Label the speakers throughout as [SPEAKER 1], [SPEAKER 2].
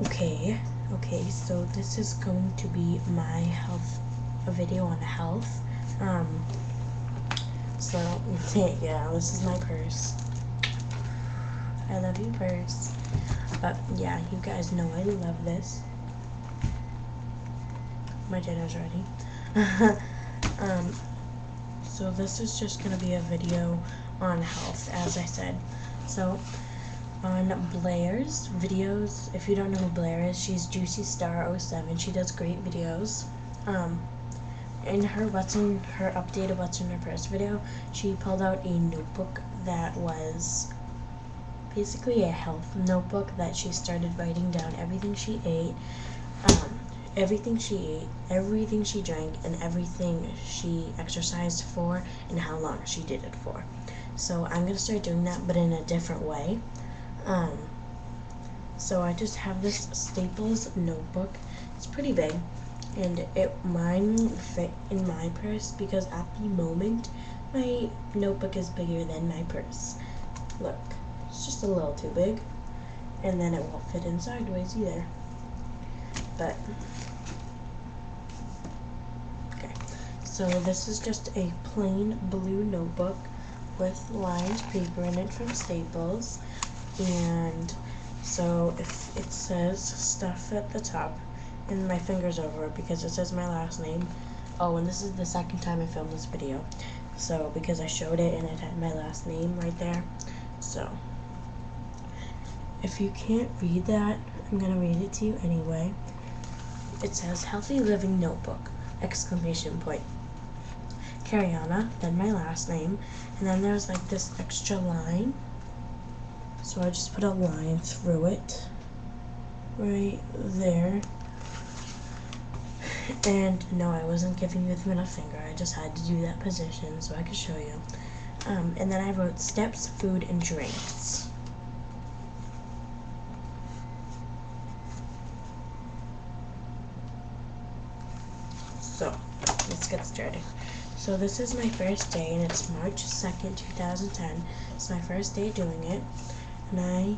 [SPEAKER 1] Okay, so this is going to be a video on health. So, yeah, this is my purse. I love you, purse. But, yeah, you guys know I love this. My dinner's ready. So this is just going to be a video on health, as I said. So, on Blair's videos, if you don't know who Blair is, she's Juicy Star 07. She does great videos. In her updated What's in Her Purse video, she pulled out a notebook that was basically a health notebook that she started writing down everything she ate, everything she drank, and everything she exercised for, and how long she did it for. So I'm gonna start doing that, but in a different way. So I just have this Staples notebook. It's pretty big, and mine won't fit in my purse because at the moment my notebook is bigger than my purse. Look, it's just a little too big, and then it won't fit in sideways either. But okay, so this is just a plain blue notebook with lined paper in it from Staples, and so if it says stuff at the top, and my finger's over it because it says my last name. Oh, and this is the second time I filmed this video, so because I showed it and it had my last name right there. So if you can't read that, I'm gonna read it to you anyway. It says Healthy Living Notebook, exclamation point. Carianna, then my last name, and then there's like this extra line. So I just put a line through it, right there. And no, I wasn't giving you the middle finger. I just had to do that position so I could show you. And then I wrote steps, food, and drinks. So let's get started. So this is my first day, and it's March 2nd, 2010. It's my first day doing it. And I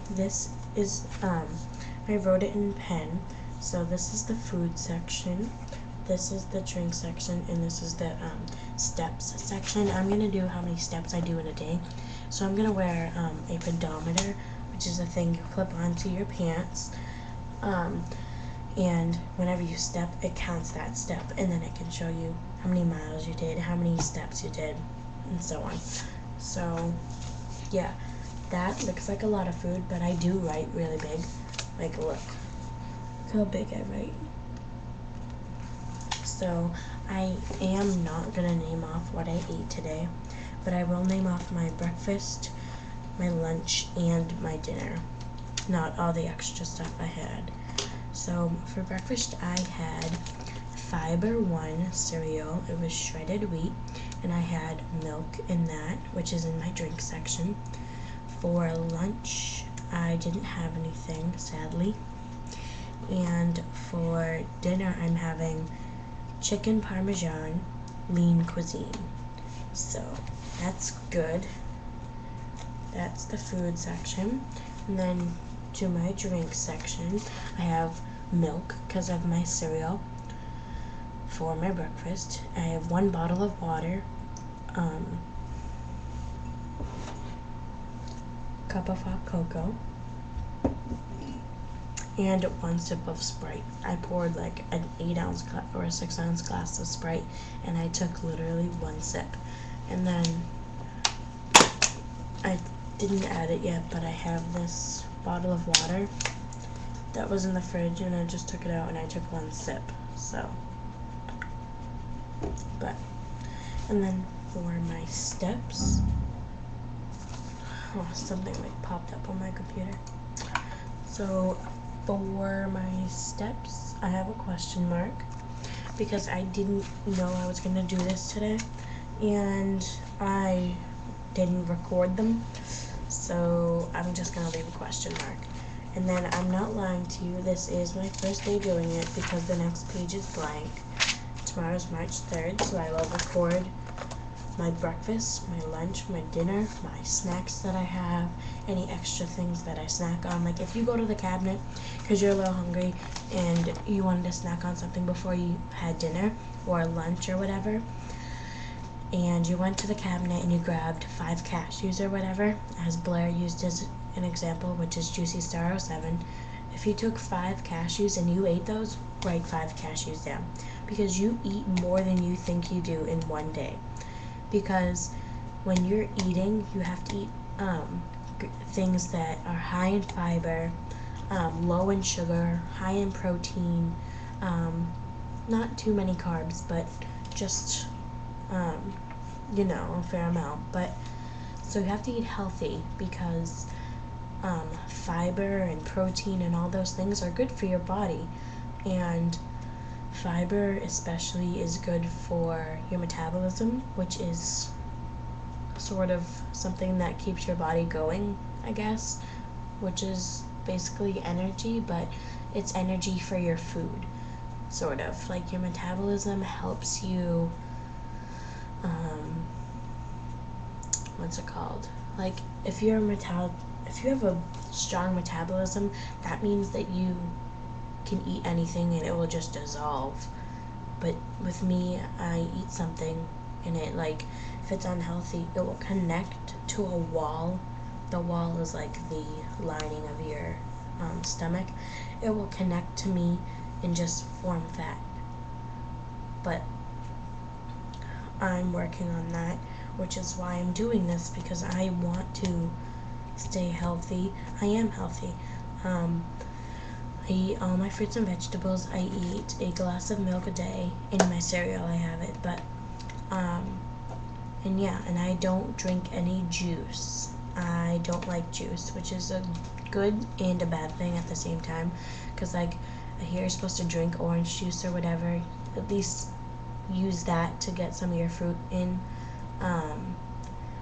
[SPEAKER 1] wrote it in pen. So this is the food section, this is the drink section, and this is the steps section. I'm going to do how many steps I do in a day. So I'm going to wear a pedometer, which is a thing you clip onto your pants. And whenever you step, it counts that step, and then it can show you how many miles you did, how many steps you did, and so on. So yeah, that looks like a lot of food, but I do write really big. Like, look how big I write. So I am not gonna name off what I ate today, but I will name off my breakfast, my lunch, and my dinner, not all the extra stuff I had. So for breakfast I had Fiber One cereal. It was shredded wheat, and I had milk in that, which is in my drink section. For lunch I didn't have anything, sadly. And for dinner I'm having chicken parmesan lean cuisine. So that's good. That's the food section. And then to my drink section, I have milk because of my cereal. For my breakfast, I have 1 bottle of water, cup of hot cocoa, and 1 sip of Sprite. I poured like an 8-ounce or a 6-ounce glass of Sprite, and I took literally 1 sip. And then I didn't add it yet, but I have this bottle of water that was in the fridge, and I just took it out and I took 1 sip. So, and then for my steps, oh, something like popped up on my computer. So for my steps, I have a question mark because I didn't know I was gonna do this today, and I didn't record them, so I'm just gonna leave a question mark. And then I'm not lying to you, this is my first day doing it because the next page is blank. Tomorrow's March 3rd, so I will record my breakfast, my lunch, my dinner, my snacks that I have, any extra things that I snack on. Like if you go to the cabinet because you're a little hungry and you wanted to snack on something before you had dinner or lunch or whatever, and you went to the cabinet and you grabbed 5 cashews or whatever, as Blair used as an example, which is Juicy Star 07. If you took 5 cashews and you ate those, write 5 cashews down, because you eat more than you think you do in one day. Because when you're eating, you have to eat things that are high in fiber, low in sugar, high in protein, not too many carbs, but just a fair amount. But so you have to eat healthy, because fiber and protein and all those things are good for your body, and fiber especially is good for your metabolism, which is sort of something that keeps your body going, I guess, which is basically energy, but it's energy for your food, sort of. Like your metabolism helps you, what's it called? Like if you have a strong metabolism, that means that you can eat anything and it will just dissolve. But with me, I eat something and it, like, if it's unhealthy, it will connect to a wall. The wall is like the lining of your stomach. It will connect to me and just form fat. But I'm working on that, which is why I'm doing this, because I want to stay healthy. I am healthy. I eat all my fruits and vegetables. I eat a glass of milk a day. In my cereal I have it, but and I don't drink any juice. I don't like juice, which is a good and a bad thing at the same time, because like I hear you're supposed to drink orange juice or whatever. At least use that to get some of your fruit in.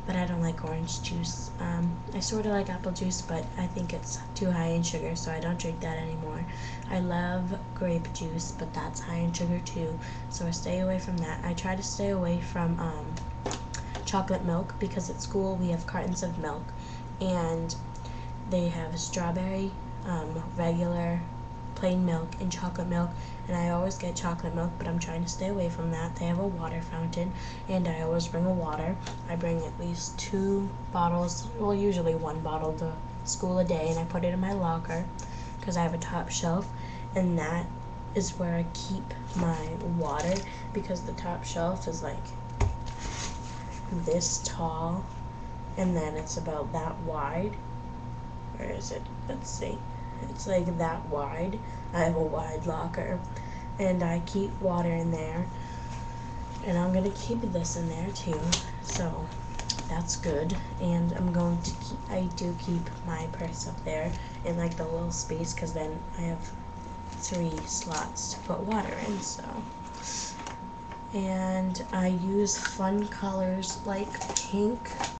[SPEAKER 1] But I don't like orange juice. I sort of like apple juice, but I think it's too high in sugar, so I don't drink that anymore. I love grape juice, but that's high in sugar too, so I stay away from that. I try to stay away from chocolate milk, because at school we have cartons of milk, and they have strawberry, regular, plain milk, and chocolate milk, and I always get chocolate milk, but I'm trying to stay away from that. They have a water fountain, and I always bring a water. I bring at least 2 bottles, well, usually 1 bottle to school a day, and I put it in my locker, because I have a top shelf, and that is where I keep my water, because the top shelf is like this tall, and then it's about that wide. Where is it? Let's see. It's like that wide. I have a wide locker, and I keep water in there, and I'm gonna keep this in there too, so that's good. And I do keep my purse up there in like the little space, because then I have 3 slots to put water in. So, and I use fun colors like pink,